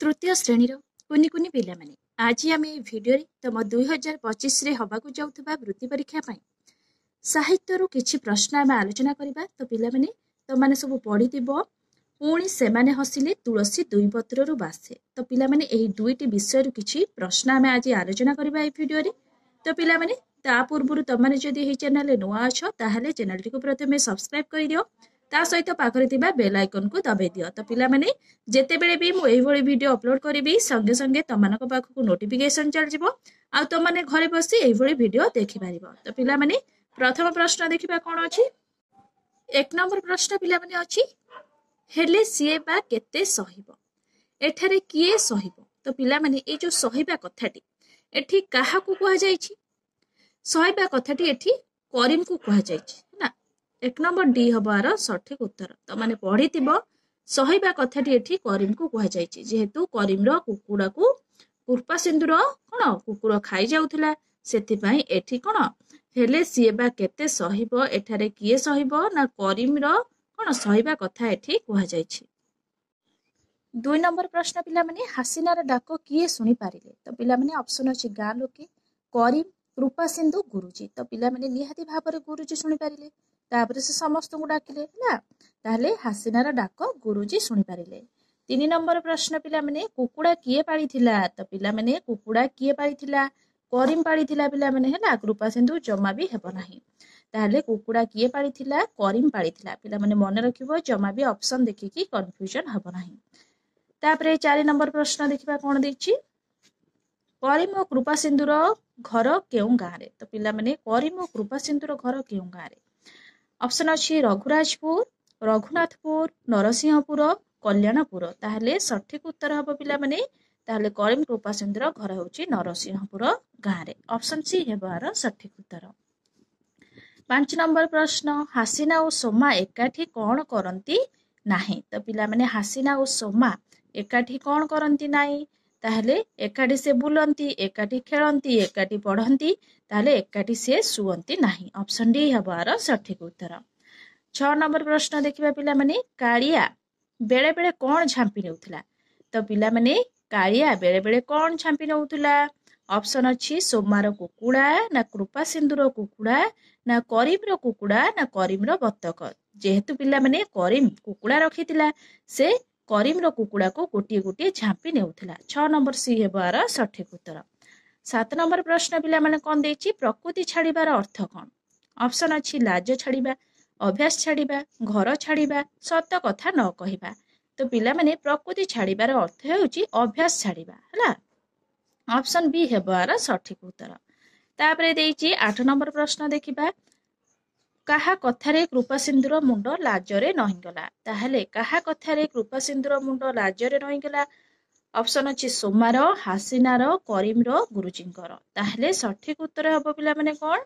तृतीय श्रेणीर कुनि कुनि पिला माने आज आम भिडियो तुम 2025 रे हवाकू जाउथबा वृत्ति परीक्षा पाई साहित्य किछि प्रश्न आम आलोचना करबा। तो पिला माने तो माने सब पढ़िथिबो पुणी सेमाने हसिले तुलसी दुई पत्ररु बासे। तो पिला माने एही दुईटी विषय रु किछि प्रश्न आम आज आलोचना करबा ए भिडियो रे। तो पिला माने ता पूर्वरु तमाने जदि एही चैनल नुआ अछ ताहाले चैनल टिको प्रथमे सब्सक्राइब करि दियो, ता सहित पाखरे थिबा बेल आइकन को दबाई दियो। तो पिला माने जेतेबेले भी मु एही भली वीडियो अपलोड करिबी संगे संगे तमानक पाखकु नोटिफिकेशन चल जिवो आ तमाने घरे बसी एही भली वीडियो देखि पारिबो। तो पिला माने प्रथम प्रश्न देखिबा कोन अछि। एक नंबर प्रश्न पिला माने अछि हेले सीए बा केते सहिबो। एठारे किए सहिबो। तो पिला माने ए जो सहिबा कथाटी एठी काहाकू कुहा जाईछि। सहिबा कथाटी एठी करीम को कुहा जाईछि ना। एक नंबर डी हबार सठिक उत्तर। तो माने पढ़िथिबो सहिबा कथाटी एठी करीम को कुहा जाईछि जेहेतु करीम रो कुकुड़ा को कृपा सिंधुर कोन कुकुर खाई जाउथला सेति पई एठी कोन हेले सीए बा केते सहिबो। एठारे किए सहिबो ना करीम रो कोन सहिबा कथा एठी कुहा जाईछि। दुई नंबर प्रश्न पिला माने हासिनार डाक किए सुनी पारिले। तो पिला माने ऑप्शन अछि गां लोके करीम कृपा सिंधु गुरुजी। तो पिला माने निहाती भाबरे गुरुजी सुनी पारिले तापरे से समस्त को डाकिले ना ताहले हासिनार डाक गुरुजी सुनी पारिले। तीन नंबर प्रश्न पिला माने कुकुड़ा किए पाळिथिला। तो पिला माने कुकुड़ा किए पाळिथिला करीम पाळिथिला पिला माने हैला कृपा सिंधु जमा भी हेबो नाही। ताहले कुकुड़ा किए पाळिथिला करीम पाळिथिला पिला माने मने रखिबो जमा भी ऑप्शन देखिकी कंफ्यूजन हेबो नाही। तापरे 4 नंबर प्रश्न देखिबा कोन देछि करीम और कृपा सिंधुर घर केउ गाँ रे। तो पिला माने करीम और कृपा सिंधुर घर केउ गाँ रे। ऑप्शन अछि रघुराजपुर रघुनाथपुर नरसिंहपुर कल्याणपुर। ताहले सठिक उत्तर हबो पिला माने ताहले करीम कृपा सिंधुर घर होछि नरसिंहपुर गाँ रे। ऑप्शन सी हेबार सठिक उत्तर। 5 नंबर प्रश्न हासिना और सोमा एकाठी कोन करंती नाही। तो पिला माने हासिना और सोमा एकाठी कोन करंती नाही ताहले एकाठी से बुलंती एकाठी खेलंती एकाठी पढ़ंती ताहले एकाठी से सुवंती नाही। ऑप्शन डी हबार सठिक उत्तर। 6 नंबर प्रश्न देखिबा पिला माने कालिया बेले बेले कोन झांपी नेउथला। तो पिला माने कालिया बेले बेले कोन झांपी नेउथला। ऑप्शन अछि सोमार कुकुड़ा ना कृपा सिंधुर कुकुड़ा ना करीम रो कुकुड़ा ना करीम रो बत्तक। जेहेतु पिला माने करीम कुकुड़ा रखितिला से करीम रो कुकुड़ा को गोटे गोटे झांपी नेउथला। 6 नंबर सी हेबार सठिक उत्तर। 7 नंबर प्रश्न पिला माने कोन देछि प्रकृति छाड़ीबार अर्थ कोन। ऑप्शन अछि लाज छाड़ीबा अभ्यास छाड़ीबा घर छाड़ीबा सत कथा न कहिबा। तो पिला माने प्रकृति छाड़ीबार अर्थ हेउछि अभ्यास छाड़ीबा हला। ऑप्शन बी हेबार सठिक उत्तर। तापरे देछि 8 नंबर प्रश्न देखिबा काहा कथारे कृपा सिंधुर मुंड लाजरे नहिगला। ताहले काहा कथारे कृपा सिंधुर मुंड लाजरे नहिगला। ऑप्शन अछि सोमार हासिनार करीम रो गुरुजींकर। ताहले सठिक उत्तर हबो पिला माने कोन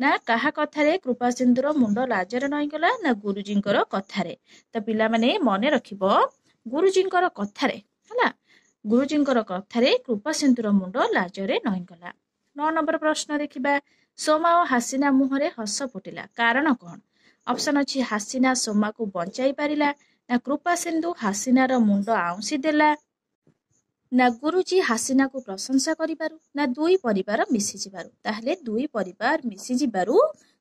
ना काहा कथारे कृपा सिंधुर मुंड लाजरे नहिगला ना गुरुजींकर कथारे। तो पिला माने मने रखिबो गुरुजींकर कथारे हला गुरुजींकर कथारे कृपा सिंधुर मुंड लाजरे नहिगला। 9 नंबर प्रश्न देखिबा सोमा और हासिना मुहरे हस फुटिला कारण कोन। ऑप्शन अछि हासिना सोमा को बंचाई पारिला ना कृपा सिंधु हासिनार मुंड आउंसी देला ना गुरुजी हासिना को प्रशंसा करिबारु ना दुई परिवार मिसी जिबारु। ताहले दुई परिवार मिसी जिबारु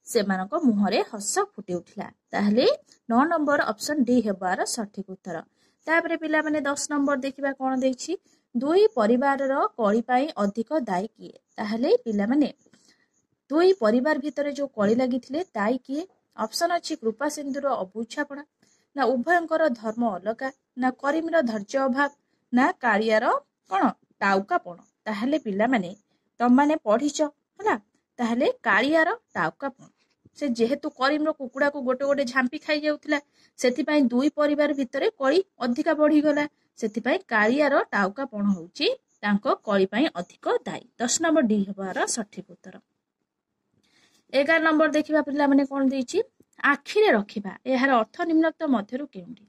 सेमानक मुहरे हस फुटी उठिला। ताहले 9 नंबर ऑप्शन डी हेबार सठिक उत्तर। तापरे पिला माने 10 नंबर देखिबा कोन देछि दुई परिवार रो कଳି पई अधिक दायी किए। ताहले पिला माने दुई परिवार भितरे जो कଳି लागिथिले दायी किए। ऑप्शन अछि कृपा सिंधुर अबुच्छापना ना उभयंकर धर्म अलगा ना करीम रो धैर्य अभाव ना कालियार कोन टाउकापण। ताहले पिला माने तम माने पढिଛ हला ताहले कालियार टाउकापण से जेहेतु करीम रो कुकुड़ा को गोटे गोटे झांपी खाई जाउथला सेति पई दुई परिवार भितरे कଳି अधिका बढ़ी गला सेति पई कालियार टाउकापण होउची तांको कଳି पई अधिक दायी। 10 नंबर डी हेबार सठिक उत्तर। 11 नंबर देखिबा पिला माने कोन देछि आखिरे रखिबा एहार अर्थ निम्नलिखित मध्यरु केउंडी।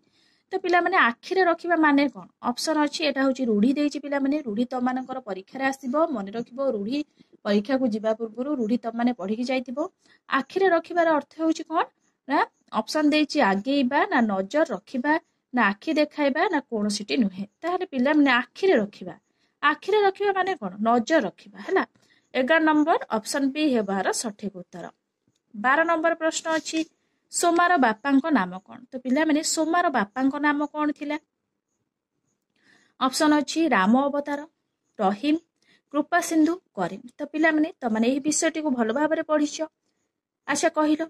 तो पिला माने आखिरे रखिबा माने कोन। ऑप्शन अछि एटा होछि रूढ़ी देछि पिला माने रूढ़ी तम मानकर परीक्षा रे आसीबो मने रखिबो रूढ़ी परीक्षा को जिबा पूर्वरु रूढ़ी तम माने पढ़ी कि जाइतिबो। आखिरे रखिबार अर्थ होछि कोन ना ऑप्शन देछि आगेइबा ना नजर रखिबा ନା ଆଖି ଦେଖାଇବା ନା କୌଣସିଟି ନୁହେଁ। ତାହେଲେ ପିଲାମାନେ ଆଖିରେ ରଖିବା ମାନେ କଣ? ନଜର ରଖିବା ହେଲା। 11 ନମ୍ବର ଅପସନ ବି ହେବ ଏହାର ସଠିକ ଉତ୍ତର। 12 ନମ୍ବର ପ୍ରଶ୍ନ ଅଛି ସୋମାର ବାପାଙ୍କ ନାମ କଣ? ତ ପିଲାମାନେ ସୋମାର ବାପାଙ୍କ ନାମ କଣ ଥିଲା? ଅପସନ ଅଛି ରାମ ଅବତାର, ରହିମ, କୃପା ସିନ୍ଧୁ, କରିମ। ତ ପିଲାମାନେ ତମାନେ ଏହି ବିଷୟଟିକୁ ଭଲ ଭାବରେ ପଢିଛ। ଆଚ୍ଛା କହିଲ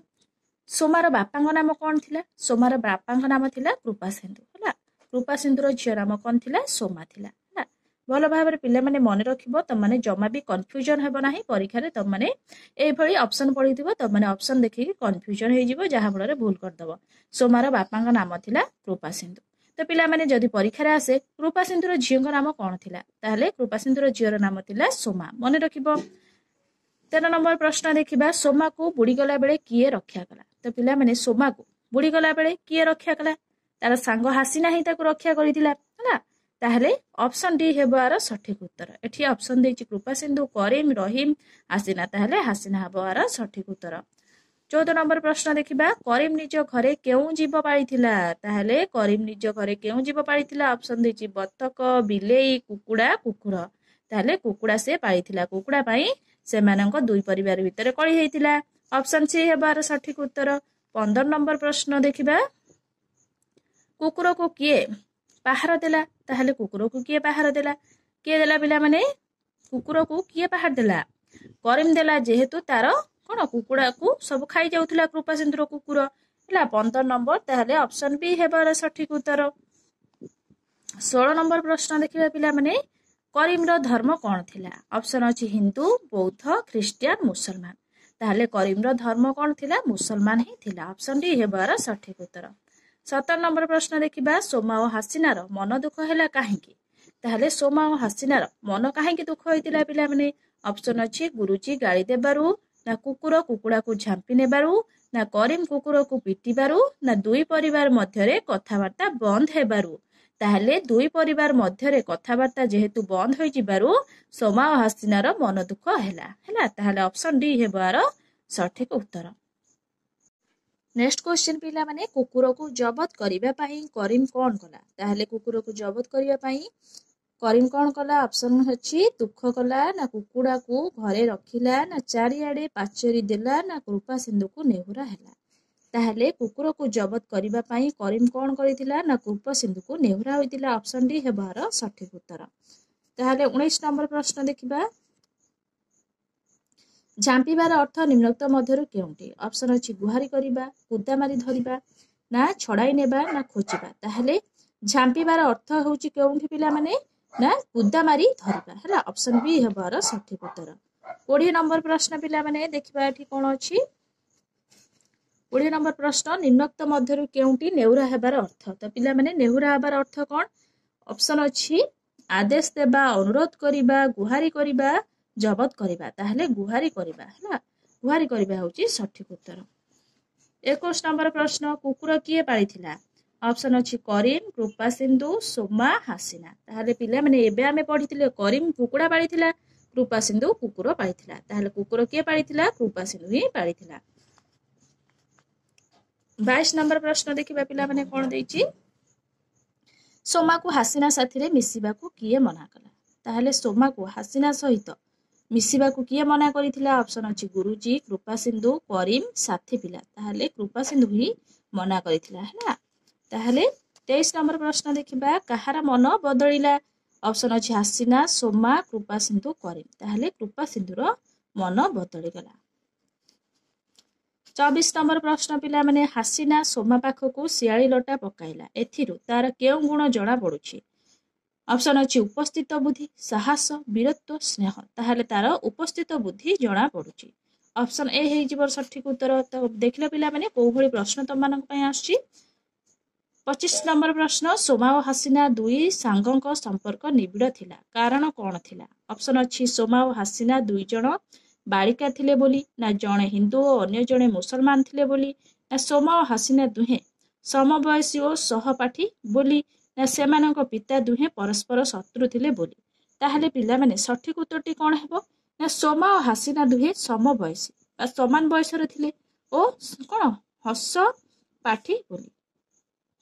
ସୋମାର ବାପାଙ୍କ ନାମ କଣ ଥିଲା? ସୋମାର ବାପାଙ୍କ ନାମ ଥିଲା କୃପା ସିନ୍ଧୁ ହେଲା। କୃପା ସିନ୍ଧୁର ଝିଅ ନାମ କଣ ଥିଲା? ସୋମା ଥିଲା ହେଲା। ଭଲ ଭାବରେ ପିଲାମାନେ ମନେ ରଖିବ, ତମାନେ ଜମା ବି କନଫ୍ୟୁଜନ ହେବ ନାହିଁ। ପରୀକ୍ଷାରେ ତମାନେ ଏଇଭଳି ଅପସନ ପଢିଥିବ, ତମାନେ ଅପସନ ଦେଖିକି କନଫ୍ୟୁଜନ ହେଇଯିବ, ଯାହା ଫଳରେ ଭୁଲ କରିଦବ। ସୋମାର ବାପାଙ୍କ ନାମ ଥିଲା କୃପା ସିନ୍ଧୁ। ତ ପିଲାମାନେ ଯଦି ପରୀକ୍ଷାରେ ଆସେ କୃପା ସିନ୍ଧୁର ଝିଅଙ୍କ ନାମ କଣ ଥିଲା? ତାହେଲେ କୃପା ସିନ୍ଧୁର ଝିଅର ନାମ ଥିଲା ସୋମା, ମନେ ରଖିବ। 13 ନମ୍ବର ପ୍ରଶ୍ନ ଦେଖିବା ସୋମାକୁ ବୁଡିଗଲା ବେଳେ କିଏ ରକ୍ଷା କଲା? ତ ପିଲାମାନେ ସୋମାକୁ ବୁଡିଗଲା ବେଳେ କିଏ ରକ୍ଷା କଲା? ତାର ସାଙ୍ଗ ହାସିନା ହିଁ ତାକୁ ରକ୍ଷା କରିଥିଲା ହେଲା। ତାହେଲେ ଅପସନ ଡି ହେବ ଆର ସଠିକ ଉତ୍ତର। ଏଠି ଅପସନ ଦେଇଛି କୃପା ସିନ୍ଧୁ, କରିମ, ରହିମ, ହାସିନା। ତାହେଲେ ହାସିନା ହେବ ଆର ସଠିକ ଉତ୍ତର। 14 ନମ୍ବର ପ୍ରଶ୍ନ ଦେଖିବା କରିମ ନିଜ ଘରେ କେଉଁ ଜୀବ ପାଳିଥିଲା? ତାହେଲେ କରିମ ନିଜ ଘରେ କେଉଁ ଜୀବ ପାଳିଥିଲା? ଅପସନ ଦେଇଛି ବତକ, ବିଲେଇ, କୁକୁଡ଼ା, କୁକୁର। ତାହେଲେ କୁକୁଡ଼ା ସେ ପାଳିଥିଲା। କୁକୁଡ଼ା ପାଇଁ ସେମାନଙ୍କ ଦୁଇ ପରିବାର ଭିତରେ କଳି ହେଇଥିଲା। ଅପସନ ସି ହେବାର ସଠିକ ଉତ୍ତର। 15 ନମ୍ବର ପ୍ରଶ୍ନ ଦେଖିବା କୁକୁରକୁ କିଏ ପାହାର ଦେଲା? ତାହେଲେ କୁକୁରକୁ କିଏ ପାହାର ଦେଲା? କିଏ ଦେଲା ପିଲାମାନେ? କୁକୁରକୁ କିଏ ପାହାର ଦେଲା? କରିମ ଦେଲା, ଯେହେତୁ ତାର କଣ କୁକୁଡ଼ାକୁ ସବୁ ଖାଇ ଯାଉଥିଲା କୃପା ସିନ୍ଧୁର କୁକୁର ହେଲା। 15 ନମ୍ବର ତାହେଲେ ଅପସନ ବି ହେବାର ସଠିକ ଉତ୍ତର। 16 ନମ୍ବର ପ୍ରଶ୍ନ ଦେଖିବା ପିଲାମାନେ କରିମର ଧର୍ମ କଣ ଥିଲା? ଅପସନ ଅଛି ହିନ୍ଦୁ, ବୌଦ୍ଧ, ଖ୍ରୀଷ୍ଟିଆନ, ମୁସଲମାନ। ତାହେଲେ କରିମର ଧର୍ମ କଣ ଥିଲା? ମୁସଲମାନ ହିଁ ଥିଲା। ଅପସନ ଡି ହେବାର ସଠିକ ଉତ୍ତର। 17 ନମ୍ବର ପ୍ରଶ୍ନ ଦେଖିବା ସୋମା ଓ ହାସିନାର ମନ ଦୁଃଖ ହେଲା କାହିଁକି? ତାହେଲେ ସୋମା ଓ ହାସିନାର ମନ କାହିଁକି ଦୁଃଖ ହୋଇଥିଲା ପିଲାମାନେ? ଅପସନ ଅଛି ଗୁରୁଜୀ ଗାଳି ଦେବାରୁ, ନା କୁକୁର କୁକୁଡ଼ାକୁ ଝାମ୍ପି ନେବାରୁ, ନା କରିମ କୁକୁରକୁ ପିଟିବାରୁ, ନା ଦୁଇ ପରିବାର ମଧ୍ୟରେ କଥାବାର୍ତ୍ତା ବନ୍ଦ ହେବାରୁ। ତାହେଲେ ଦୁଇ ପରିବାର ମଧ୍ୟରେ କଥାବାର୍ତ୍ତା ଯେହେତୁ ବନ୍ଦ ହୋଇଯିବାରୁ ସୋମା ଓ ହାସିନାର ମନ ଦୁଃଖ ହେଲା ହେଲା। ତାହେଲେ ଅପସନ ଡି ହେବ ଆର ସଠିକ ଉତ୍ତର। ନେକ୍ସଟ କ୍ୱେଶ୍ଚିନ୍ ପିଲାମାନେ କୁକୁରକୁ ଜବତ କରିବା ପାଇଁ କରିମ କଣ କଲା? ତାହେଲେ କୁକୁରକୁ ଜବତ କରିବା ପାଇଁ କରିମ କଣ କଲା? ଅପସନ ଅଛି ଦୁଃଖ କଲା, ନା କୁକୁଡ଼ାକୁ ଘରେ ରଖିଲା, ନା ଚାରିଆଡେ ପାଚେରି ଦେଲା, ନା କୃପା ସିନ୍ଧୁକୁ ନେହୁରା ହେଲା। ତାହେଲେ କୁକୁରକୁ ଜବତ କରିବା ପାଇଁ କରିମ କଣ କରିଥିଲା? ନା କୃପା ସିନ୍ଧୁକୁ ନେହୁରା ହୋଇଥିଲା। ଅପସନ ଡି ହେବାର ସଠିକ ଉତ୍ତର। ତାହେଲେ 19 ନମ୍ବର ପ୍ରଶ୍ନ ଦେଖିବା ଝାମ୍ପିବାର ଅର୍ଥ ନିମ୍ନୋକ୍ତ ମଧ୍ୟରୁ କେଉଁଟି? ଅପସନ ଅଛି ଗୁହାରି କରିବା, କୁଦା ମାରି ଧରିବା, ନା ଛଡାଇ ନେବା, ନା ଖୋଜିବା। ତାହେଲେ ଝାମ୍ପିବାର ଅର୍ଥ ହେଉଛି କେଉଁଠି ପିଲାମାନେ? ନା କୁଦା ମାରି ଧରିବା ହେଲା। ଅପସନ ବି ହେବାର ସଠିକ ଉତ୍ତର। 20 ନମ୍ବର ପ୍ରଶ୍ନ ପିଲାମାନେ ଦେଖିବା ଏଠି କଣ ଅଛି। 20 ନମ୍ବର ପ୍ରଶ୍ନ ନିମ୍ନୋକ୍ତ ମଧ୍ୟରୁ କେଉଁଟି ନେହୁରା ହେବାର ଅର୍ଥ? ତ ପିଲାମାନେ ନେହୁରା ହେବାର ଅର୍ଥ କଣ? ଅପସନ ଅଛି ଆଦେଶ ଦେବା, ଅନୁରୋଧ କରିବା, ଗୁହାରି କରିବା, ଜବତ କରିବା। ତାହେଲେ ଗୁହାରି କରିବା ହେଲା। ଗୁହାରି କରିବା ହେଉଛି ସଠିକ ଉତ୍ତର। 21 ନମ୍ବର ପ୍ରଶ୍ନ କୁକୁର କିଏ ପାଳିଥିଲା? ଅପସନ ଅଛି କରିମ, କୃପା ସିନ୍ଧୁ, ସୋମା, ହାସିନା। ତାହେଲେ ପିଲାମାନେ ଏବେ ଆମେ ପଢିଥିଲେ କରିମ କୁକୁଡ଼ା ପାଳିଥିଲା, କୃପା ସିନ୍ଧୁ କୁକୁର ପାଳିଥିଲା। ତାହେଲେ କୁକୁର କିଏ ପାଳିଥିଲା? କୃପା ସିନ୍ଧୁ ହିଁ ପାଳିଥିଲା। 22 ନମ୍ବର ପ୍ରଶ୍ନ ଦେଖିବା ପିଲାମାନେ କଣ ଦେଇଛି ସୋମାକୁ ହାସିନା ସାଥିରେ ମିଶିବାକୁ କିଏ ମନା କଲା? ତାହେଲେ ସୋମାକୁ ହାସିନା ସହିତ ମିଶିବାକୁ କିଏ ମନା କରିଥିଲା? ଅପସନ ଅଛି ଗୁରୁଜୀ, କୃପା ସିନ୍ଧୁ, କରିମ, ସାଥୀ ପିଲା। ତାହେଲେ କୃପା ସିନ୍ଧୁ ହିଁ ମନା କରିଥିଲା ହେଲା। ତାହେଲେ 23 ନମ୍ବର ପ୍ରଶ୍ନ ଦେଖିବା କାହାର ମନ ବଦଳିଲା? ଅପସନ ଅଛି ହାସିନା, ସୋମା, କୃପା ସିନ୍ଧୁ, କରିମ। ତାହେଲେ କୃପା ସିନ୍ଧୁର ମନ ବଦଳିଗଲା। 24 ନମ୍ବର ପ୍ରଶ୍ନ ପିଲାମାନେ ହାସିନା ସୋମା ପାଖକୁ ଶିଆଳି ଲଟା ପକାଇଲା, ଏଥିରୁ ତାର କେଉଁ ଗୁଣ ଜଣା ପଡୁଛି? ଅପସନ ଅଛି ଉପସ୍ଥିତ ବୁଦ୍ଧି, ସାହସ, ବୀରତ୍ୱ, ସ୍ନେହ। ତାହେଲେ ତାର ଉପସ୍ଥିତ ବୁଦ୍ଧି ଜଣା ପଡୁଛି। ଅପସନ ଏ ହେଇଯିବ ସଠିକ ଉତ୍ତର। ତ ଦେଖିଲ ପିଲାମାନେ କୋଉ ଭଳି ପ୍ରଶ୍ନ ତମମାନଙ୍କ ପାଇଁ ଆସୁଛି। 25 ନମ୍ବର ପ୍ରଶ୍ନ ସୋମା ଓ ହାସିନା ଦୁଇ ସାଙ୍ଗଙ୍କ ସମ୍ପର୍କ ନିବିଡ଼ ଥିଲା, କାରଣ କଣ ଥିଲା? ଅପସନ ଅଛି ସୋମା ଓ ହାସିନା ଦୁଇ ଜଣ ବାଳିକା ଥିଲେ ବୋଲି, ନା ଜଣେ ହିନ୍ଦୁ ଓ ଅନ୍ୟ ଜଣେ ମୁସଲମାନ ଥିଲେ ବୋଲି, ନା ସୋମା ଓ ହାସିନା ଦୁହେଁ ସମବୟସୀ ଓ ସହପାଠୀ ବୋଲି, ନା ସେମାନଙ୍କ ପିତା ଦୁହେଁ ପରସ୍ପର ଶତ୍ରୁ ଥିଲେ ବୋଲି। ତାହେଲେ ପିଲାମାନେ ସଠିକ ଉତ୍ତରଟି କଣ ହେବ? ନା ସୋମା ଓ ହାସିନା ଦୁହେଁ ସମବୟସୀ ବା ସମାନ ବୟସର ଥିଲେ ଓ କଣ ହସ ପାଠୀ ବୋଲି।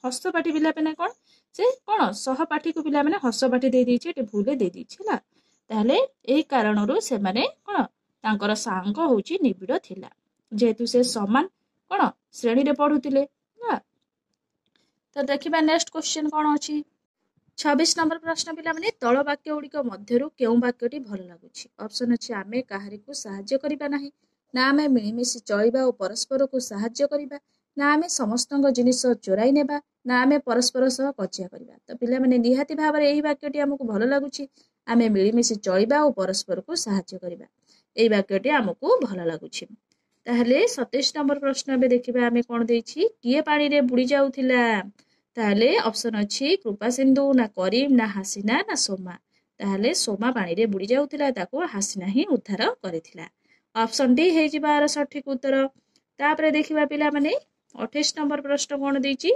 हसपाठी पिला मैंने कौन से कौन सहपाठी को पिला मैंने हसपाठी दे देइछे एटे भूले दे देइछे ला ताहले एही कारणरू से माने कौन तांकर सांग होउची निबिड़ थिला जेहेतु से समान कौन श्रेणी रे पढुतिले ना। तो देखिबा नेक्स्ट क्वेश्चन कौन अछि 26 नंबर प्रश्न पिला माने तळ वाक्य गुड़िक मध्यरु केउ वाक्यटी भल लागुछि। ऑप्शन अछि आमे काहारिकु साहाय्य करिबा नाही ना आमे मिळिमिशि चलिबा ओ परस्पर को साहाय्य करिबा ना आमे समस्तंग जिनिस चोराई नेबा ना आमे परस्पर सह कचिया करिबा। तो पिला माने निहाती भाबरे एही वाक्यटी हमकु भल लागुछि आमे मिळिमिशि चलिबा ओ परस्पर को साहाय्य करिबा एही वाक्यटी हमकु भल लागुछि। ताहले 27 नंबर प्रश्न बे देखिबा आमे कोन देइछि किए पानी रे बुडी जाउथिला ताहले ऑप्शन अछि कृपा सिंधु ना करीम ना हासिना ना सोमा ताहले सोमा पानी रे बुडी जाउथिला ताको हासिना ही उद्धार करिथिला। ऑप्शन डी हे जिबार सठिक उत्तर। तापरे देखिबा पिला माने 28 नंबर प्रश्न कोन देइछि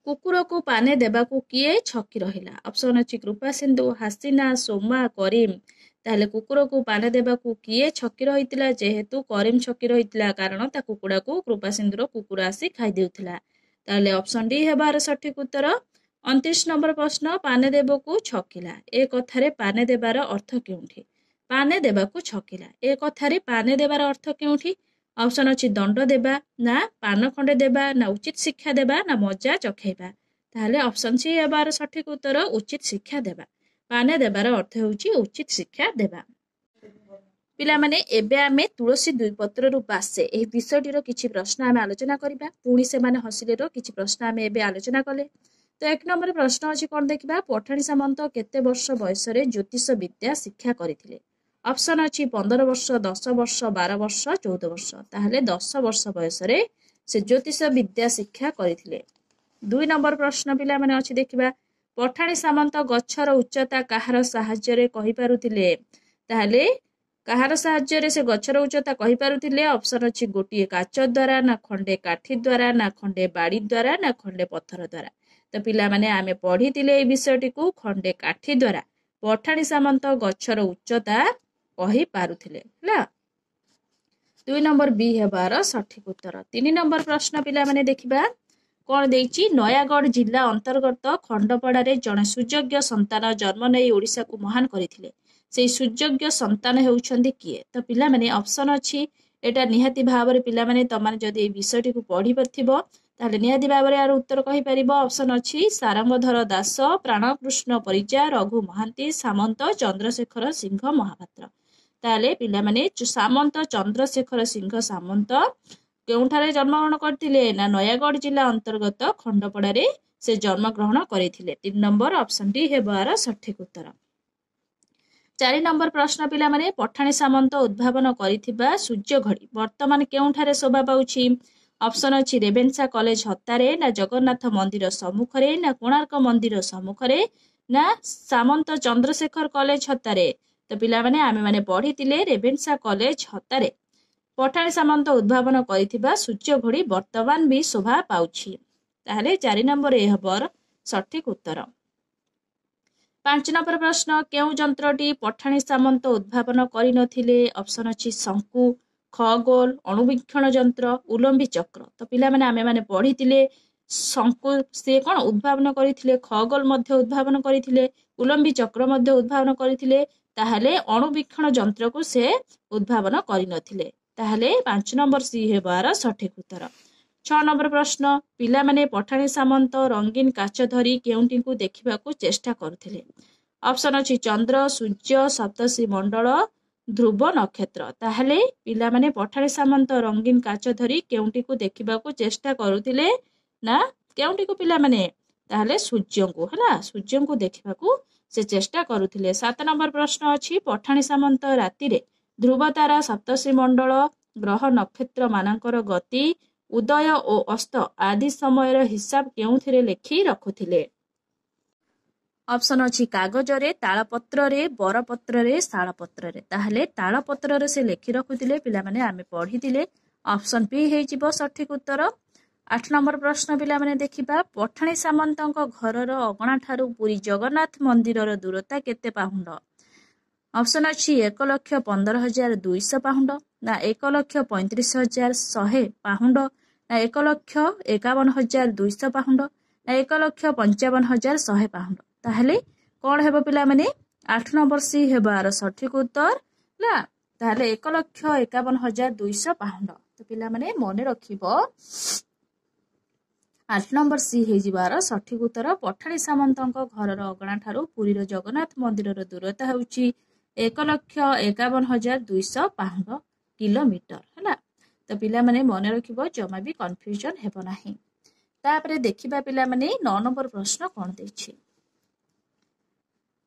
कुकुर को पाने देबाकू किए छकी रहिला। ऑप्शन अछि कृपा सिंधु हासिना सोमा करीम ताहले कुकुर को पाने देबाकू किए छकी रहितिला जेहेतु करीम छकी रहितिला कारण ता कुकुड़ा को कृपा सिंधुर कुकुर आसी खाइ देउथिला ताहले ऑप्शन डी हेबार सठिक उत्तर। 29 नंबर प्रश्न पाने देबकू छकिला ए कथारे पाने देबार अर्थ केउठी पाने देबाकू छकिला ए कथारे पाने देबार अर्थ केउठी ऑप्शन अछि दंड देबा ना पान खंडे देबा ना उचित शिक्षा देबा ना मजा चखेबा ताहले ऑप्शन सी हेबार सठिक उत्तर उचित शिक्षा देबा पाने देबार अर्थ होउची उचित शिक्षा देबा। पिला माने एबे आमे तुलसी दुई पत्र रु बासे एही विषयटीर किछि प्रश्न आमे आलोचना करिबा पुणी से माने हसिलेर किछि प्रश्न आमे एबे आलोचना कले। तो 1 नंबर प्रश्न अछि कोन देखिबा पठाणी सामंत केते वर्ष बयस रे ज्योतिष विद्या शिक्षा करिथिले। ऑप्शन अछि 15 वर्ष 10 वर्ष 12 वर्ष 14 वर्ष ताहले 10 वर्ष बयस रे से ज्योतिष विद्या शिक्षा करिथिले। 2 नंबर प्रश्न पिला माने अछि देखिबा पठाणी सामंत गच्छर उच्चता काहार साहाय्य रे कहि पारुथिले ताहले काहार साहाय्य रे से गच्छर उच्चता कहि पारुथिले। ऑप्शन अछि गोटिए काच द्वारा ना खंडे काठी द्वारा ना खंडे बाड़ी द्वारा ना खंडे पत्थर द्वारा। तो पिला माने आमे पढिथिले ए विषयटी को खंडे काठी द्वारा पठाणी सामंत गच्छर उच्चता कहि पारुथिले हला। 2 नंबर बी हेबार सठिक उत्तर। 3 नंबर प्रश्न पिला माने देखिबा कोन देइछि नयागढ़ जिल्ला अंतर्गत खंडपड़ा रे जने सुयोग्य संतान जन्म नै ओडिसा को महान करिथिले से सुयोग्य संतान हेउछन्ती किए। तो पिला माने ऑप्शन अछि एटा निहाती भाबरे पिला माने तमाने जदि ए विषयटी को पढि परथिबो ताहले निहाती भाबरे यार उत्तर कहि परिबो। ऑप्शन अछि सारंगधर दास प्राणकृष्ण परिजा रघु महांती सामंत चंद्रशेखर सिंह महापात्र ताहले पिला माने सामंत चंद्रशेखर सिंह सामंत केउठारे जन्मग्रहण करथिले ना नयागढ़ जिल्ला अंतर्गत खंडपड़ा रे से जन्मग्रहण करिथिले। 3 नंबर ऑप्शन डी हेबार सठिक उत्तर। 4 नंबर प्रश्न पिला माने पठाणी सामंत उद्भावन करिथिबा सूर्य घड़ी वर्तमान केउठारे शोभा पाउछि। ऑप्शन अछि रेवेन्सा कॉलेज हत्तारे ना जगन्नाथ मंदिर सम्मुखरे ना कोणार्क मंदिर सम्मुखरे ना सामंत चंद्रशेखर कॉलेज हत्तारे। तो पिला माने आमे माने पढिथिले रेवेन्सा कॉलेज हत्तारे पठाणी सामंत उद्भावन करिथिबा सूर्य घड़ी वर्तमान भी शोभा पाउछि ताहले 4 नंबर ए हबर सठिक उत्तर। 5 नंबर प्रश्न केउ जंत्रटी पठाणी सामंत उद्भावन करि नथिले। ऑप्शन अछि शंकु खगोल अणुवीक्षण यंत्र उलंबी चक्र। तो पिला माने आमे माने पढिथिले शंकु से कोन उद्भावन करिथिले खगोल मध्ये उद्भावन करिथिले उलंबी चक्र मध्ये उद्भावन करिथिले ताहले अणुवीक्षण यंत्र को से उद्भावन करि नथिले ताहले 5 नंबर सी हेबार सठिक उत्तर। 6 नंबर प्रश्न पिला माने पठाणी सामंत रंगीन काच धरी केउंटी को देखिबा को चेष्टा करथिले। ऑप्शन अछि चंद्र सूर्य सप्तर्षि मंडल ध्रुव नक्षत्र ताहले पिला माने पठाणी सामंत रंगीन काच धरी केउंटी को देखिबा को चेष्टा करुथिले ना केउंटी को पिला माने ताहले सूर्य को हला सूर्य को देखिबा को से चेष्टा करुथिले। 7 नंबर प्रश्न अछि पठाणी सामंत राति रे ध्रुव तारा सप्तर्षि मंडल ग्रह नक्षत्र मानकर गति उदय और अस्त आदि समय हिसाब केउथिरे लेखि रखुथिले। ऑप्शन अछि कागज रे तालपत्र रे बरपत्र रे शालपत्र रे ताहले तालपत्र रे से लेखि रखुथिले पिला माने आमे पढिथिले ऑप्शन बी हे जिवो सठिक उत्तर। 8 नंबर प्रश्न पिला माने देखिबा पठाणी सामंतक घरर अगणा ठारू पुरी जगन्नाथ मंदिरर दूरता केते पाहुंड। ऑप्शन अछि 1,15,200 पाहुंड ना 1,35,100 पाहुंड ନା 1,51,200 ପାହୁଣ୍ଡ ନା 1,55,100 ପାହୁଣ୍ଡ। ତାହେଲେ କଣ ହେବ ପିଲାମାନେ? 8 ନମ୍ବର ସି ହେବ ଆର ସଠିକ ଉତ୍ତର ନା। ତାହେଲେ 1,51,200 ପାହୁଣ୍ଡ। ତ ପିଲାମାନେ ମନେ ରଖିବ 8 ନମ୍ବର ସି ହେଇଯିବ ଆର ସଠିକ ଉତ୍ତର। ପଠାଣି ସାମନ୍ତଙ୍କ ଘରର ଅଗଣା ଠାରୁ ପୁରୀର ଜଗନ୍ନାଥ ମନ୍ଦିରର ଦୂରତା ହେଉଛି 1,51,200 ପାହୁଣ୍ଡ କିଲୋମିଟର ହେଲା। ତ ପିଲାମାନେ ମନେ ରଖିବ, ଜମା ବି କନଫ୍ୟୁଜନ ହେବ ନାହିଁ। ତାପରେ ଦେଖିବା ପିଲାମାନେ 9 ନମ୍ବର ପ୍ରଶ୍ନ କଣ ଦେଇଛି।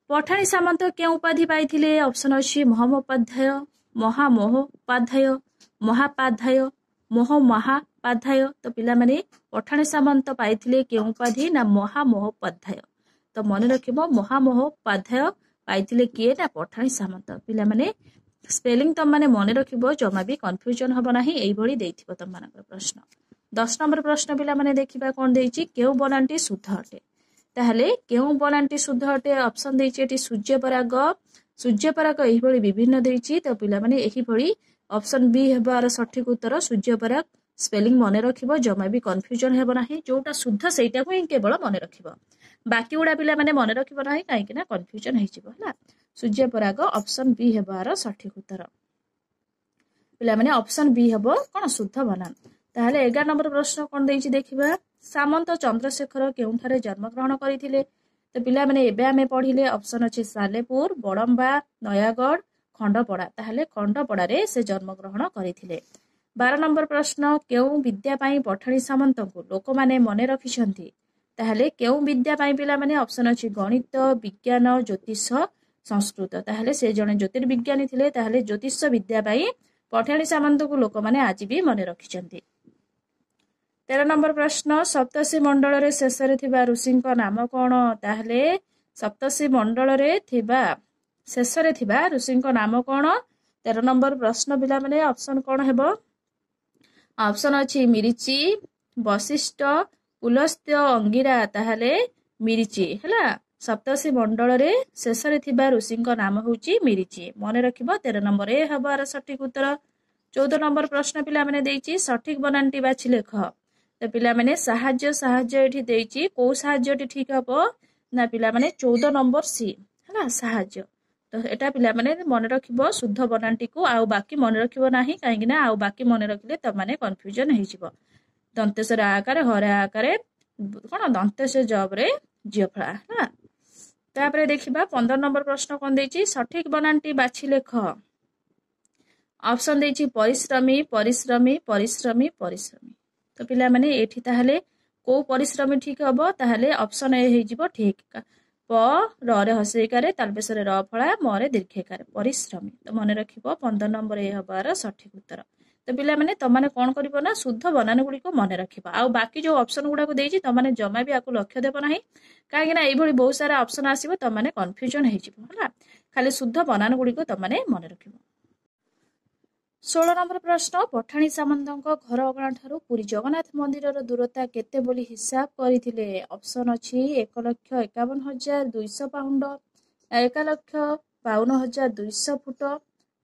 ପଠାଣି ସାମନ୍ତ କେଉଁ ଉପାଧି ପାଇଥିଲେ? ଅପସନ ଅଛି ମହୋପାଧ୍ୟାୟ, ମହାମହୋପାଧ୍ୟାୟ, ମହାପାଧ୍ୟାୟ, ମହାପାଧ୍ୟାୟ। ତ ପିଲାମାନେ ପଠାଣି ସାମନ୍ତ ପାଇଥିଲେ କେଉଁ ଉପାଧି? ନା ମହାମହୋପାଧ୍ୟାୟ। ତ ମନେ ରଖିବ ମହାମହୋପାଧ୍ୟାୟ ପାଇଥିଲେ କିଏ? ନା ପଠାଣି ସାମନ୍ତ। ପିଲାମାନେ ସ୍ପେଲିଂ ତମମାନେ ମନେ ରଖିବ, ଜମା ବି କନଫ୍ୟୁଜନ ହବ ନାହିଁ। ଏଇଭଳି ଦେଇଥିବ ତମମାନଙ୍କର ପ୍ରଶ୍ନ। 10 ନମ୍ବର ପ୍ରଶ୍ନ ପିଲାମାନେ ଦେଖିବା କଣ ଦେଇଛି। କେଉଁ ବନାନଟି ଶୁଦ୍ଧ ଅଟେ? ତାହେଲେ କେଉଁ ବନାନଟି ଶୁଦ୍ଧ ଅଟେ? ଅପସନ ଦେଇଛି ଏଠି ସୂର୍ଯ୍ୟପରାଗ। ସୂର୍ଯ୍ୟପରାଗ ଏହିଭଳି ବିଭିନ୍ନ ଦେଇଛି। ତ ପିଲାମାନେ ଏହିଭଳି ଅପସନ ବି ହେବ ଆର ସଠିକ ଉତ୍ତର ସୂର୍ଯ୍ୟପରାଗ। ସ୍ପେଲିଂ ମନେ ରଖିବ, ଜମା ବି କନଫ୍ୟୁଜନ ହେବ ନାହିଁ। ଯୋଉଟା ଶୁଦ୍ଧ ସେଇଟାକୁ ହିଁ କେବଳ ମନେ ରଖିବ, ବାକି ଗୁଡା ପିଲାମାନେ ମନେ ରଖିବ ନାହିଁ, କାହିଁକି ନା କନଫ୍ୟୁଜନ ହେଇଯିବ ହେଲା। ସୂର୍ଯ୍ୟପରାଗ ଅପସନ ବି ହେବ ଆର ସଠିକ ଉତ୍ତର। ପିଲାମାନେ ଅପସନ ବି ହେବ କଣ? ଶୁଦ୍ଧ ବନାନ। ତାହେଲେ 11 ନମ୍ବର ପ୍ରଶ୍ନ କଣ ଦେଇଛି ଦେଖିବା। ସାମନ୍ତ ଚନ୍ଦ୍ରଶେଖର କେଉଁଠାରେ ଜନ୍ମଗ୍ରହଣ କରିଥିଲେ? ତ ପିଲାମାନେ ଏବେ ଆମେ ପଢିଲେ ଅପସନ ଅଛି ସାଲେପୁର, ବଡମ୍ବା, ନୟାଗଡ଼, ଖଣ୍ଡପଡା। ତାହେଲେ ଖଣ୍ଡପଡାରେ ସେ ଜନ୍ମଗ୍ରହଣ କରିଥିଲେ। 12 ନମ୍ବର ପ୍ରଶ୍ନ, କେଉଁ ବିଦ୍ୟା ପାଇଁ ପଠାଣି ସାମନ୍ତଙ୍କୁ ଲୋକମାନେ ମନେ ରଖିଛନ୍ତି? ତାହେଲେ କେଉଁ ବିଦ୍ୟା ପାଇଁ ପିଲାମାନେ? ଅପସନ ଅଛି ଗଣିତ, ବିଜ୍ଞାନ, ଜ୍ୟୋତିଷ, ସଂସ୍କୃତ। ତାହେଲେ ସେ ଜଣେ ଜ୍ୟୋତିର୍ବିଜ୍ଞାନୀ ଥିଲେ। ତାହେଲେ ଜ୍ୟୋତିଷ ବିଦ୍ୟା ପାଇଁ ପଠାଣି ସାମନ୍ତଙ୍କୁ ଲୋକମାନେ ଆଜି ବି ମନେ ରଖିଛନ୍ତି। 13 ନମ୍ବର ପ୍ରଶ୍ନ, ସପ୍ତର୍ଷି ମଣ୍ଡଳରେ ଶେଷରେ ଥିବା ଋଷିଙ୍କ ନାମ କଣ? ତାହେଲେ ସପ୍ତର୍ଷି ମଣ୍ଡଳରେ ଶେଷରେ ଥିବା ଋଷିଙ୍କ ନାମ କଣ? 13 ନମ୍ବର ପ୍ରଶ୍ନ ପିଲାମାନେ ଅପସନ କଣ ହେବ? ଅପସନ ଅଛି ମିରିଚି, ବଶିଷ୍ଠ, ପୁଲସ୍ତ୍ୟ, ଅଙ୍ଗିରା। ତାହେଲେ ମିରିଚି ହେଲା। ସପ୍ତର୍ଷି ମଣ୍ଡଳରେ ଶେଷରେ ଥିବା ଋଷିଙ୍କ ନାମ ହେଉଛି ମିରିଚି। ମନେ ରଖିବ 13 ନମ୍ବର ଏ ହେବ ଆର ସଠିକ ଉତ୍ତର। 14 ନମ୍ବର ପ୍ରଶ୍ନ ପିଲାମାନେ ଦେଇଛି ସଠିକ ବନାନଟି ବାଛି ଲେଖ। ତ ପିଲାମାନେ ସାହାଯ୍ୟ ଏଠି ଦେଇଛି। କୋଉ ସାହାଯ୍ୟଟି ଠିକ ହବ? ନା ପିଲାମାନେ 14 ନମ୍ବର ସି ହେଲା, ସାହାଯ୍ୟ। ତ ଏଟା ପିଲାମାନେ ମନେ ରଖିବ ଶୁଦ୍ଧ ବନାନଟିକୁ, ଆଉ ବାକି ମନେ ରଖିବ ନାହିଁ, କାହିଁକି ନା ଆଉ ବାକି ମନେ ରଖିଲେ ତମାନେ କନଫ୍ୟୁଜନ ହେଇଯିବ। ଦନ୍ତେଶ୍ୱର ଆକାରେ ହରେ ଆକାରେ କଣ? ଦନ୍ତେଶ୍ୱର ଜବରେ ଝିଅଫଳା ହେଲା। ତାପରେ ଦେଖିବା 15 ନମ୍ବର ପ୍ରଶ୍ନ କଣ ଦେଇଛି। ସଠିକ ବନାନଟି ବାଛି ଲେଖ। ଅପସନ ଦେଇଛି ପରିଶ୍ରମୀ, ପରିଶ୍ରମୀ, ପରିଶ୍ରମୀ, ପରିଶ୍ରମୀ। ତ ପିଲାମାନେ ଏଠି ତାହେଲେ କୋଉ ପରିଶ୍ରମୀ ଠିକ ହବ? ତାହେଲେ ଅପସନ ଏ ହେଇଯିବ ଠିକ। ପ ରେ ହସେଇକାରେ ତାଲବେଶରେ ର ଫଳା ମରେ ଦୀର୍ଘେକାରେ ପରିଶ୍ରମୀ। ତ ମନେ ରଖିବ 15 ନମ୍ବର ଏ ହବାର ସଠିକ ଉତ୍ତର। ତ ପିଲାମାନେ ତମାନେ କଣ କରିବ ନା ଶୁଦ୍ଧ ବନାନ ଗୁଡିକ ମନେ ରଖିବ, ଆଉ ବାକି ଯୋଉ ଅପସନ ଗୁଡାକୁ ଦେଇଛି ତମାନେ ଜମା ବି ଆକୁ ଲକ୍ଷ୍ୟ ଦେବ ନାହିଁ, କାହିଁକି ନା ଏଇଭଳି ବହୁତ ସାରା ଅପସନ ଆସିବ, ତମାନେ କନଫ୍ୟୁଜନ ହେଇଯିବ ହେଲା। ଖାଲି ଶୁଦ୍ଧ ବନାନ ଗୁଡିକ ତମାନେ ମନେ ରଖିବ। 16 ନମ୍ବର ପ୍ରଶ୍ନ, ପଠାଣି ସାମନ୍ତଙ୍କ ଘର ଅଗଣା ଠାରୁ ପୁରୀ ଜଗନ୍ନାଥ ମନ୍ଦିରର ଦୂରତା କେତେ ବୋଲି ହିସାବ କରିଥିଲେ? ଅପସନ ଅଛି 1,51,200 ପାହୁଣ୍ଡ, 1,52,200 ଫୁଟ,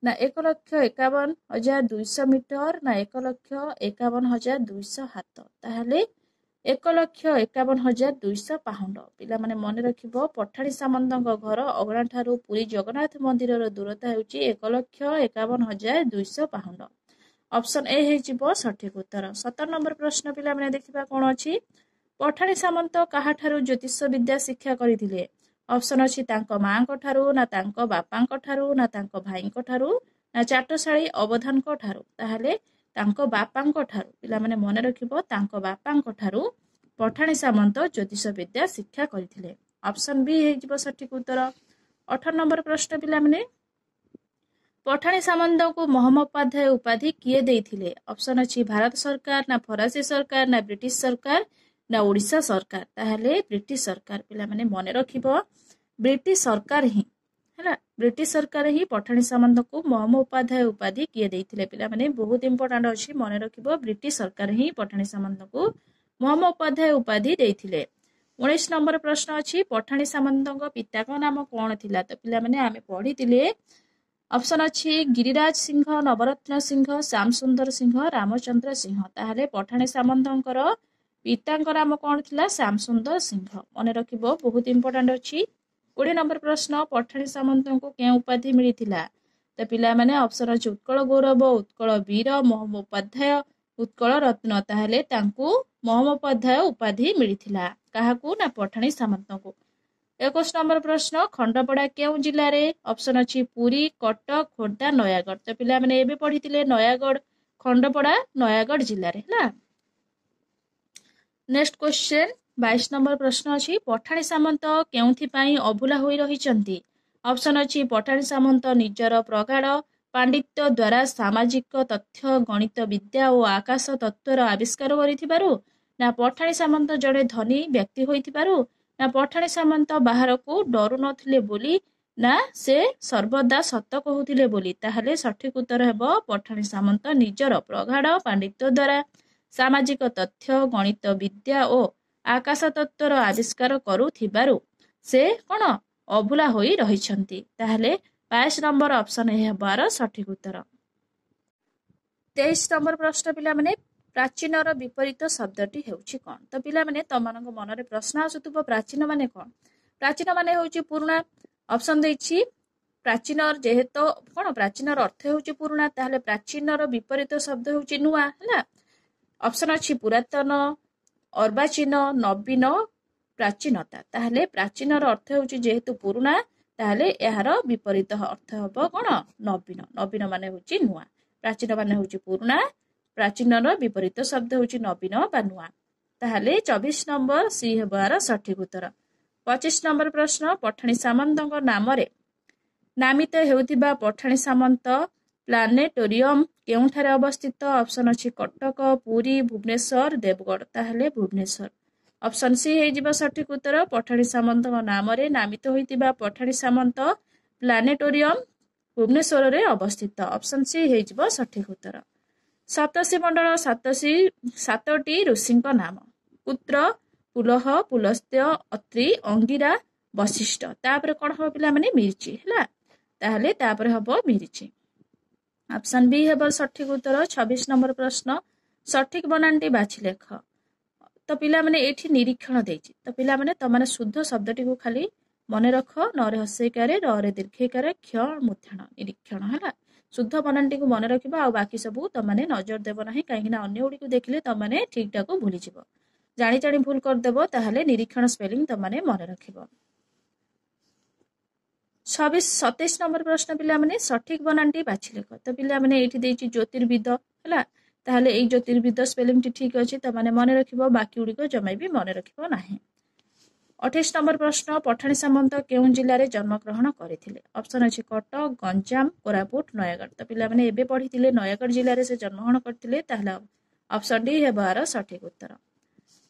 ନା 1,51,200 ମିଟର, ନା 1,51,200 ହାତ। ତାହେଲେ 1,51,200 ପାହୁଣ୍ଡ। ପିଲାମାନେ ମନେ ରଖିବ ପଠାଣି ସାମନ୍ତଙ୍କ ଘର ଅଗଣା ଠାରୁ ପୁରୀ ଜଗନ୍ନାଥ ମନ୍ଦିରର ଦୂରତା ହେଉଛି 1,51,200 ପାହୁଣ୍ଡ। ଅପସନ ଏ ହେଇଯିବ ସଠିକ ଉତ୍ତର। 17 ନମ୍ବର ପ୍ରଶ୍ନ ପିଲାମାନେ ଦେଖିବା କଣ ଅଛି। ପଠାଣି ସାମନ୍ତ କାହାଠାରୁ ଜ୍ୟୋତିଷ ବିଦ୍ୟା ଶିକ୍ଷା କରିଥିଲେ? ଅପସନ ଅଛି ତାଙ୍କ ମାଙ୍କ ଠାରୁ, ନା ତାଙ୍କ ବାପାଙ୍କ ଠାରୁ, ନା ତାଙ୍କ ଭାଇଙ୍କ ଠାରୁ, ନା ଚାଟଶାଳୀ ଅବଧାନଙ୍କ ଠାରୁ। ତାହେଲେ ତାଙ୍କ ବାପାଙ୍କ ଠାରୁ। ପିଲାମାନେ ମନେ ରଖିବ ତାଙ୍କ ବାପାଙ୍କ ଠାରୁ ପଠାଣି ସାମନ୍ତ ଜ୍ୟୋତିଷ ବିଦ୍ୟା ଶିକ୍ଷା କରିଥିଲେ। ଅପସନ ବି ହେଇଯିବ ସଠିକ ଉତ୍ତର। 18 ନମ୍ବର ପ୍ରଶ୍ନ ପିଲାମାନେ, ପଠାଣି ସାମନ୍ତଙ୍କୁ ମହୋପାଧ୍ୟାୟ ଉପାଧି କିଏ ଦେଇଥିଲେ? ଅପସନ ଅଛି ଭାରତ ସରକାର, ନା ଫରାସୀ ସରକାର, ନା ବ୍ରିଟିଶ ସରକାର, ନା ଓଡିଶା ସରକାର। ତାହେଲେ ବ୍ରିଟିଶ ସରକାର। ପିଲାମାନେ ମନେ ରଖିବ ବ୍ରିଟିଶ ସରକାର ହିଁ ହେଲା। ବ୍ରିଟିଶ ସରକାର ହିଁ ପଠାଣି ସାମନ୍ତଙ୍କୁ ମହୋପାଧ୍ୟାୟ ଉପାଧି କିଏ ଦେଇଥିଲେ? ପିଲାମାନେ ବହୁତ ଇମ୍ପୋର୍ଟାଣ୍ଟ ଅଛି, ମନେ ରଖିବ ବ୍ରିଟିଶ ସରକାର ହିଁ ପଠାଣି ସାମନ୍ତଙ୍କୁ ମହୋପାଧ୍ୟାୟ ଉପାଧି ଦେଇଥିଲେ। 19 ନମ୍ବର ପ୍ରଶ୍ନ ଅଛି ପଠାଣି ସାମନ୍ତଙ୍କ ପିତାଙ୍କ ନାମ କଣ ଥିଲା? ତ ପିଲାମାନେ ଆମେ ପଢିଥିଲେ ऑप्शन अच्छी गिरिराज सिंह, नवरत्न सिंह, श्याम सुंदर सिंह, रामचंद्र सिंह। ताहले पठाणी सामंतଙ୍କର पिताଙ୍କ नाम कौन थिला? श्याम सुंदर सिंह। मन रखिबो बहुत इंपोर्टेंट अछि। 20 नंबर प्रश्न पठाणी सामंतଙ୍କୁ कें उपाधि मिलिथिला? तो पिला माने ऑप्शन अछि उत्कल गौरव, उत्कल वीर, महोमोपाध्याय, उत्कल रत्न। ताहले तांकू महोमोपाध्याय उपाधि मिलिथिला। काहाकू ना पठाणी सामंतଙ୍କୁ। 21 नंबर प्रश्न खंडपड़ा केउ जिले रे? ऑप्शन अछि पुरी, कटक, खोर्धा, नयागढ़। तो पिला माने एबे पढ़िथिले नयागढ़, खंडपड़ा नयागढ़ जिले रे हला। नेक्स्ट क्वेश्चन 22 नंबर प्रश्न अछि पठाणी सामंत केउथि पई अभुला होई रहिचंती? ऑप्शन अछि पठाणी सामंत निजर प्रगाढ़ पांडित्य द्वारा सामाजिक तथ्य, गणित विद्या और आकाश तत्वर आविष्कार करिथिबारु, ना पठाणी सामंत जड़े धनी व्यक्ति होइथिबारु, ना पठाणी सामंत बाहर को डरू नथिले बोली, ना से सर्वदा सत कहूथिले बोली। ताहले सठिक उत्तर हेबो पठाणी सामंत निजर प्रगाढ़ पांडित्य द्वारा सामाजिक तथ्य, गणित विद्या और आकाश तत्वर आविष्कार करुथिबारु से कौन अभुला होई रहिछंती। ताहले 22 नंबर ऑप्शन हेबार सठिक उत्तर। 23 नंबर प्रश्न पिला माने प्राचीनर विपरीत शब्दटी हेउछि कोन? तो पिला माने तमनक मनरे प्रश्न आसुतुबो प्राचीन माने कोन? प्राचीन माने हेउछि पुराना। ऑप्शन दैछि प्राचीनर जेहेतु कोन प्राचीनर अर्थ हेउछि पुराना, ताहले प्राचीनर विपरीत शब्द हेउछि नुआ हला। ऑप्शन अछि पुरातन, अर्वाचीन, नवीन, प्राचीनता। ताहले प्राचीनर अर्थ हेउछि जेहेतु पुराना, ताहले एहार विपरीत अर्थ हबो कोन? नवीन। नवीन माने हेउछि नुआ, प्राचीन माने हेउछि पुराना, प्राचीनर विपरीत शब्द हेउछि नवीन बा नुआ। ताहले 24 नंबर सी हेबार सठिक उत्तर। 25 नंबर प्रश्न पठाणी सामंतଙ୍କ नामरे नामित हेउथिबा पठाणी सामंत प्लानेटोरियम केउठारे अवस्थित? ऑप्शन अछि कटक, पुरी, भुवनेश्वर, देवगढ़। ताहले भुवनेश्वर। ऑप्शन सी हेजिबा सठिक उत्तर। पठाणी सामंतଙ୍କ नामरे नामित होइतिबा पठाणी सामंत प्लानेटोरियम भुवनेश्वर रे अवस्थित। ऑप्शन सी हेजिबा सठिक उत्तर। सप्तर्षि मंडल 7टी ऋषिଙ୍କ नाम पुत्र पुलह, पुलस्त्य, अत्रि, अंगिरा, वशिष्ठ। तापर कोन हो पिला माने मिर्ची हला। ताहले तापर हबो मिर्ची। ऑप्शन बी हेबर सठिक उत्तर। 26 नंबर प्रश्न सठिक बनानटी बाछि लेख। तो पिला माने एठी निरीक्षण देछि। तो पिला माने तमाने शुद्ध शब्दटी को खाली मने रख। न रे हस्यैकारे, र रे दीर्घैकारे, क्ष मूर्धन निरीक्षण हला। शुद्ध बनानटी को मने रखिबा आ बाकी सबू तमाने नजर देबो नाही, काहेकि ना अन्य उडी को देखिले तमाने ठीक टा को भूली जिवो। जानी जानी भूल कर देबो ताहले निरीक्षण स्पेलिंग तमाने मने रखिबो। 27 नंबर प्रश्न पिला माने सठिक बनानटी बाछि लेख। तो पिला माने एठी देछि ज्योतिर्विद हला। ताहले एई ज्योतिर्विद स्पेलिंग टी ठीक अछि, तमाने मने रखिबो, बाकी उडी को जमाई भी मने रखिबो नाही। 28 नंबर प्रश्न पठाणी सामंत केउ जिल्ला रे जन्म ग्रहण करिथिले? ऑप्शन अछि कटक, गंजाम, कोरापुट, नयागढ़। तो पिला माने एबे पढिथिले नयागढ़ जिल्ला रे से जन्म ग्रहण करथिले, ताहले ऑप्शन डी हेबार सठिक उत्तर।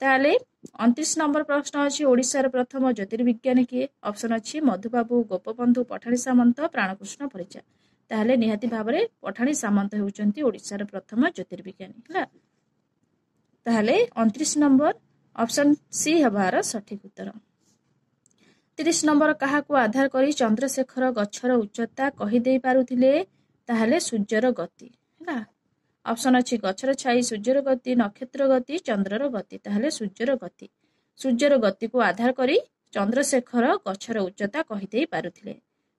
ताहले 29 नंबर प्रश्न अछि ओडिसा रे प्रथम ज्योतिर्विज्ञानी किए? ऑप्शन अछि मधुबाबू, गोपबंधु, पठाणी सामंत, प्राणकृष्ण परिजा। ताहले निहाती भाबरे पठाणी सामंत हेउचंती ओडिसा रे प्रथम ज्योतिर्विज्ञानी हला। ताहले 29 नंबर ऑप्शन सी हेबार सठिक उत्तर। 30 नंबर काहाकू आधार करी चंद्रशेखर गछर उच्चता कहि देई पारुथिले? ताहले सूर्यर गति हला। ऑप्शन अछि गछर छाई, सूर्यर गति, नक्षत्र गति, चंद्रर गति। ताहले सूर्यर गति। सूर्यर गति को आधार करी चंद्रशेखर गछर उच्चता कहि देई पारुथिले।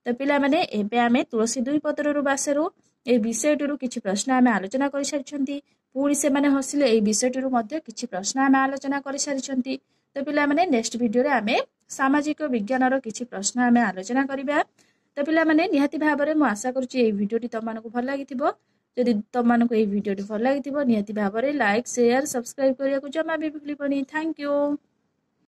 तो पिला माने एबे आमे तुलसी दुई पत्ररु बासेरु ए विषयटरु किछि प्रश्न आमे आलोचना करि सारिछंती। पुणी से माने हसिले ए विषयटरु मध्ये किछि प्रश्न आमे आलोचना करि सारिछंती। तो पिला माने नेक्स्ट वीडियो रे आमे सामाजिक विज्ञानर किछि प्रश्न आमे आलोचना करिबा। तो पिला माने निहाती भाबरे मु आशा करूची ए वीडियोटी तमानकु भल लागिथिबो। जदि तमानकु ए वीडियोटी भल लागिथिबो निहाती भाबरे लाइक, शेयर, सब्सक्राइब करिया को जमा भी भूलिबनी। Thank you.